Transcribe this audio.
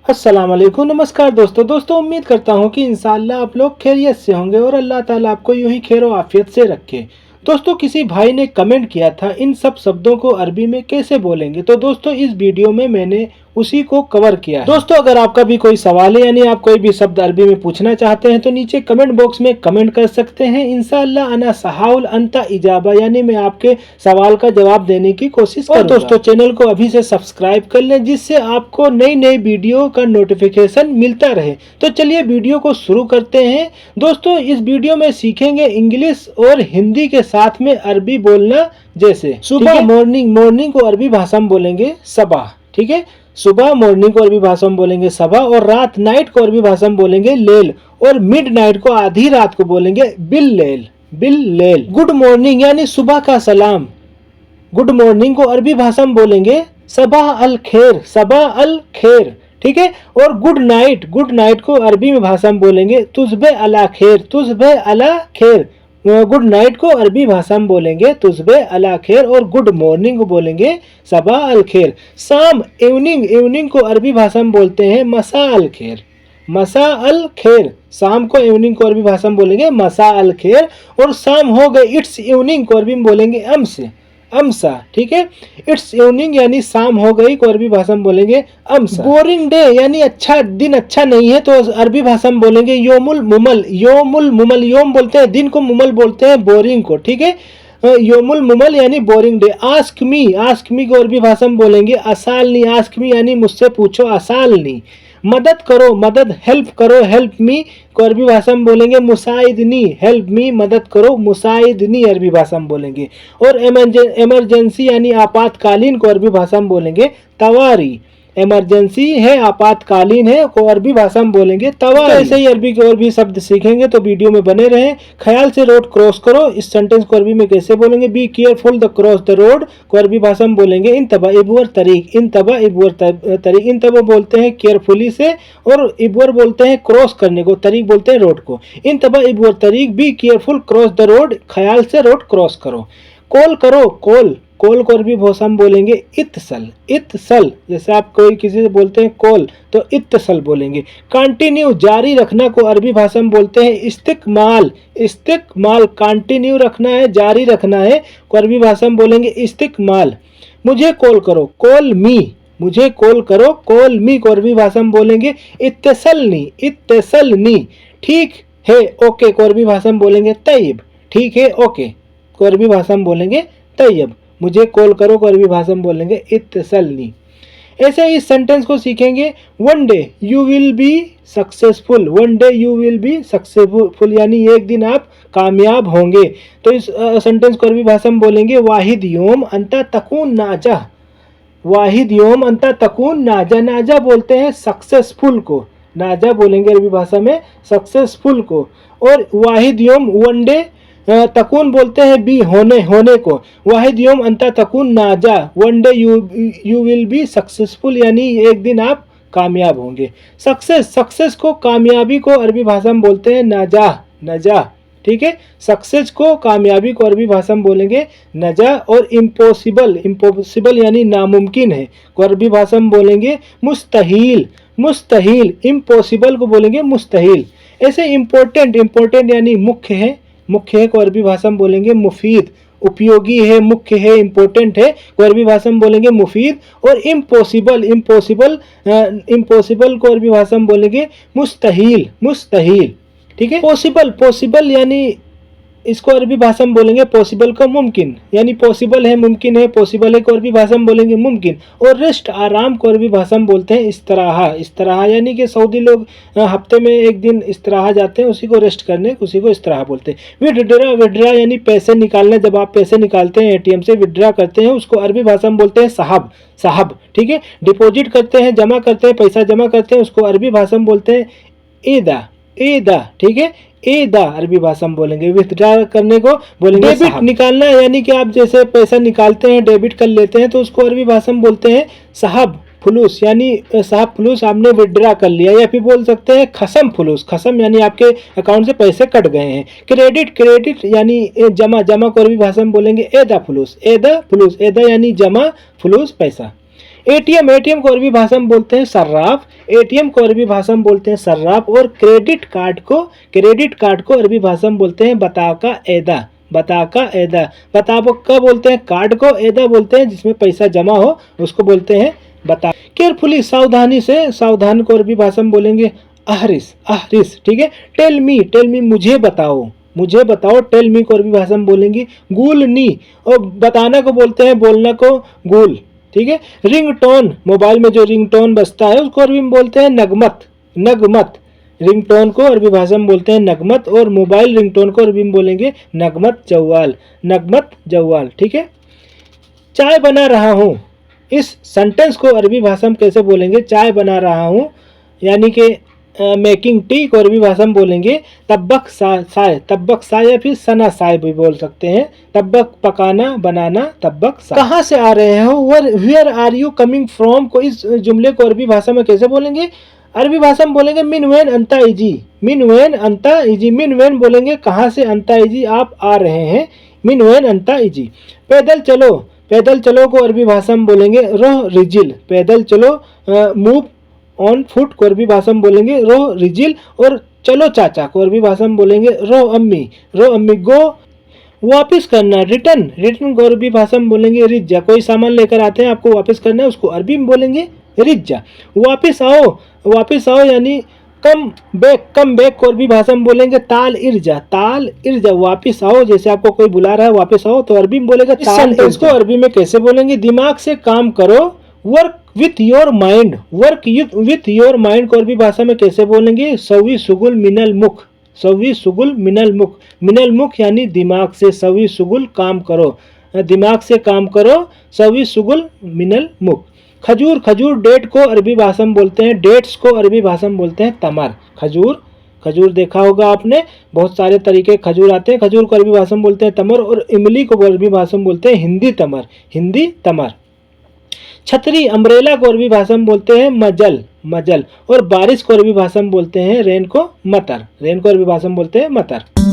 अस्सलाम वालेकुम, नमस्कार दोस्तों उम्मीद करता हूँ कि इंशाअल्लाह आप लोग खैरियत से होंगे और अल्लाह ताला आपको यूं ही खैर आफियत से रखे। दोस्तों किसी भाई ने कमेंट किया था इन सब शब्दों को अरबी में कैसे बोलेंगे, तो दोस्तों इस वीडियो में मैंने उसी को कवर किया है। दोस्तों अगर आपका भी कोई सवाल है यानी आप कोई भी शब्द अरबी में पूछना चाहते हैं तो नीचे कमेंट बॉक्स में कमेंट कर सकते हैं। इंशाअल्लाह अना सहाउल अंता इजाबा यानी मैं आपके सवाल का जवाब देने की कोशिश करूंगा। और दोस्तों चैनल को अभी से सब्सक्राइब कर लें जिससे आपको नई नई वीडियो का नोटिफिकेशन मिलता रहे। तो चलिए वीडियो को शुरू करते हैं। दोस्तों इस वीडियो में सीखेंगे इंग्लिश और हिंदी के साथ में अरबी बोलना। जैसे सुबह मॉर्निंग को अरबी भाषा में बोलेंगे सबा, ठीक है। सुबह मॉर्निंग को अरबी भाषा में बोलेंगे सबा, और रात नाइट को अरबी भाषा में बोलेंगे लेल, और मिड नाइट को आधी रात को बोलेंगे बिल लेल। गुड मॉर्निंग यानी सुबह का सलाम, गुड मॉर्निंग को अरबी भाषा में बोलेंगे सबा अल खैर, ठीक है। और गुड नाइट को अरबी में भाषा में बोलेंगे तुस्बे अला खैर। गुड नाइट को अरबी भाषा में बोलेंगे तुस्बे अला खैर, और गुड मॉर्निंग को बोलेंगे सबा अल खैर। शाम इवनिंग को अरबी भाषा में बोलते हैं मसा अल खैर। शाम को इवनिंग को अरबी भाषा में बोलेंगे मसा अल खैर। और शाम हो गए इट्स इवनिंग को अरबी में बोलेंगे अमसा, ठीक है। इट्स इवनिंग यानी शाम हो गई को अरबी भाषा में बोलेंगे अमसा। बोरिंग डे यानी अच्छा दिन अच्छा नहीं है तो अरबी भाषा में बोलेंगे योमुल मुमल। योम बोलते हैं दिन को, मुमल बोलते हैं बोरिंग को, ठीक है। योमुल मुमल यानी बोरिंग डे। आस्क मी को अरबी भाषा में बोलेंगे असालनी। आस्क मी यानी मुझसे पूछो, असालनी। मदद हेल्प मी को अरबी भाषा में बोलेंगे मुसाइदनी। हेल्प मी मदद करो, मुसाइदनी अरबी भाषा में बोलेंगे। और इमरजेंसी यानी आपातकालीन को अरबी भाषा में बोलेंगे तवारी। इमरजेंसी है, आपातकालीन है को अरबी भाषा में बोलेंगे तवारी। तो ऐसे ही अरबी के और भी शब्द सीखेंगे तो वीडियो में बने रहें। ख्याल से रोड क्रॉस करो, इस सेंटेंस को अरबी में कैसे बोलेंगे? Be careful the cross the road को अरबी भाषा में बोलेंगे इंतबा इबवर तरीक। इंतबा बोलते हैं केयरफुली से, और इबवर बोलते हैं क्रॉस करने को, तरीक बोलते हैं रोड को। इंतबा इबवर तरीक, be careful cross the road, ख्याल से रोड क्रॉस करो। कॉल करो, कॉल को अरबी भाषा में बोलेंगे इत्तसल। जैसे आप कोई किसी से बोलते हैं कॉल तो इत्तसल बोलेंगे। कंटिन्यू जारी रखना को अरबी भाषा में बोलते हैं इस्तिकमाल। कंटिन्यू रखना है, जारी रखना है को अरबी भाषा में बोलेंगे इस्तिकमाल। मुझे कॉल करो, कॉल मी को अरबी भाषा में बोलेंगे इत्तसलनी। ठीक है ओके को अरबी भाषा में बोलेंगे तैयब। ठीक है ओके को अरबी भाषा में बोलेंगे तैयब। मुझे कॉल करो को अरबी भाषा में बोलेंगे इत्तसलनी। ऐसे ही इस सेंटेंस को सीखेंगे one day you will be successful यानी एक दिन आप कामयाब होंगे। तो इस सेंटेंस को अरबी भाषा में बोलेंगे वाहिद योम अंता तकून नाजा। नाजा बोलते हैं सक्सेसफुल को, नाजा बोलेंगे अरबी भाषा में सक्सेसफुल को। और वाहिद योम वन डे, तकून बोलते हैं बी होने को। वाहिद योम अंता तकून नाजा, one day you will be successful यानी एक दिन आप कामयाब होंगे। सक्सेस को, कामयाबी को अरबी भाषा में बोलते हैं नजा, ठीक है। सक्सेस को, कामयाबी को अरबी भाषा में बोलेंगे नजा। और इम्पॉसिबल यानी नामुमकिन है को अरबी भाषा में बोलेंगे मुस्तहील। इम्पॉसिबल को बोलेंगे मुस्तहील। ऐसे इम्पोर्टेंट यानी मुख्य है को अरबी भाषा में बोलेंगे मुफीद। उपयोगी है, मुख्य है, इम्पोर्टेंट है को अरबी भाषा में बोलेंगे मुफीद। और इम्पॉसिबल को अरबी भाषा में बोलेंगे मुस्तहील, ठीक है। पॉसिबल यानी इसको अरबी भाषा में बोलेंगे पॉसिबल को मुमकिन, यानी पॉसिबल है मुमकिन है, पॉसिबल है को अरबी भाषा में बोलेंगे मुमकिन। और रेस्ट आराम को अरबी भाषा में बोलते हैं इस्तराहा यानी कि सऊदी लोग हफ्ते में एक दिन इस्तराहा जाते हैं, उसी को रेस्ट करने, उसी को इस्तराहा बोलते हैं। विड्रा यानी पैसे निकालना, जब आप पैसे निकालते हैं एटीएम से विड्रा करते हैं उसको अरबी भाषा में बोलते हैं साहब, ठीक है। डिपॉजिट करते हैं, जमा करते हैं, पैसा जमा करते हैं, उसको अरबी भाषा में बोलते हैं ईदा, ठीक है। ईदा अरबी भाषा में बोलेंगे। विथड्रा करने को बोलेंगे डेबिट। निकालना यानी कि आप जैसे पैसा निकालते हैं, डेबिट कर लेते हैं तो उसको अरबी भाषा में बोलते हैं साहब फुलूस, यानी साहब फुलूस आपने विड्रा कर लिया। या फिर बोल सकते हैं खसम फुलूस, खसम यानी आपके अकाउंट से पैसे कट गए हैं। क्रेडिट यानी जमा को अरबी भाषा में बोलेंगे एदा फुलूस। एदा यानी जमा, फुलूस पैसा। एटीएम, एटीएम को अरबी भाषा में बोलते हैं सर्राफ, एटीएम को अरबी भाषा में बोलते हैं सर्राफ। और क्रेडिट कार्ड को अरबी भाषा में बोलते हैं बताका एदा, बताका एदा। बताबो का बोलते हैं कार्ड को, एदा बोलते हैं जिसमें पैसा जमा हो उसको बोलते हैं बता। केयरफुली, सावधानी से, सावधान को अरबी भाषा में बोलेंगे अहरिस, अहरिस, ठीक है। टेल मी मुझे बताओ, मुझे बताओ। टेल मी को अरबी भाषा में बोलेंगे गूलनी, और बताना को बोलते हैं, बोलना को गूल, ठीक है। रिंगटोन, मोबाइल में जो रिंगटोन बजता है उसको अरबी में बोलते हैं नगमत, नगमत। रिंगटोन को अरबी भाषा में बोलते हैं नगमत, और मोबाइल रिंगटोन को अरबी में बोलेंगे नगमत जव्वाल, नगमत जव्वाल, ठीक है। चाय बना रहा हूँ, इस सेंटेंस को अरबी भाषा में कैसे बोलेंगे? चाय बना रहा हूँ, यानी कि मेकिंग टी को अरबी भाषा में बोलेंगे तब्बक साय, तब्बक साय, या फिर सना साय भी बोल सकते हैं। तब्बक पकाना, बनाना, तब्बक साय। कहाँ से आ रहे हो? Where are you coming from को इस जुमले को अरबी भाषा में कैसे बोलेंगे? अरबी भाषा में बोलेंगे मिन वैन अंता इजी, मिन वैन अंता इजी। मिन वैन बोलेंगे कहाँ से, अंता इजी आप आ रहे हैं, मिन वैन अंता इजी। पैदल चलो, पैदल चलो को अरबी भाषा में बोलेंगे रोह रिजिल, पैदल चलो। मूव ऑन फुट को अरबी भाषा में बोलेंगे रोह रिजिल। और चलो चाचा को अरबी भाषा में बोलेंगे रोह अम्मी, रोह अम्मी। गो, वापस करना, रिटर्न, रिटर्न को अरबी भाषा में बोलेंगे रिज्जा। कोई सामान लेकर आते हैं, आपको वापस करना है, उसको अरबी में बोलेंगे रिज्जा। वापस आओ, वापस आओ यानी कम बैक, कम बैक को अरबी भाषा में बोलेंगे ताल इर्जा, ताल इर्जा। वापस आओ, जैसे आपको कोई बुला रहा है वापस आओ तो अरबी में बोलेगा ताल इर्जा। इसको अरबी में कैसे बोलेंगे? दिमाग से काम करो, work with your mind, work with your mind को अरबी भाषा में कैसे बोलेंगे? सवी सुगुल मिनल मुख, सवी सुगुल मिनल मुख। मिनल मुख यानी दिमाग से, सवी सुगुल काम करो, दिमाग से काम करो, सवी सुगुल मिनल मुख। खजूर, खजूर डेट को अरबी भाषा में बोलते हैं, डेट्स को अरबी भाषा में बोलते हैं तमर। खजूर, खजूर देखा होगा आपने, बहुत सारे तरीके खजूर आते हैं। खजूर को अरबी भाषा में बोलते हैं तमर। और इमली को अरबी भाषा में बोलते हैं हिंदी तमर, हिंदी तमर। छतरी, अम्ब्रेला को अरबी भाषा में बोलते हैं मजल, मजल। और बारिश को अरबी भाषा में बोलते हैं रेन को मतर, रेन को अरबी भाषा में बोलते हैं मतर।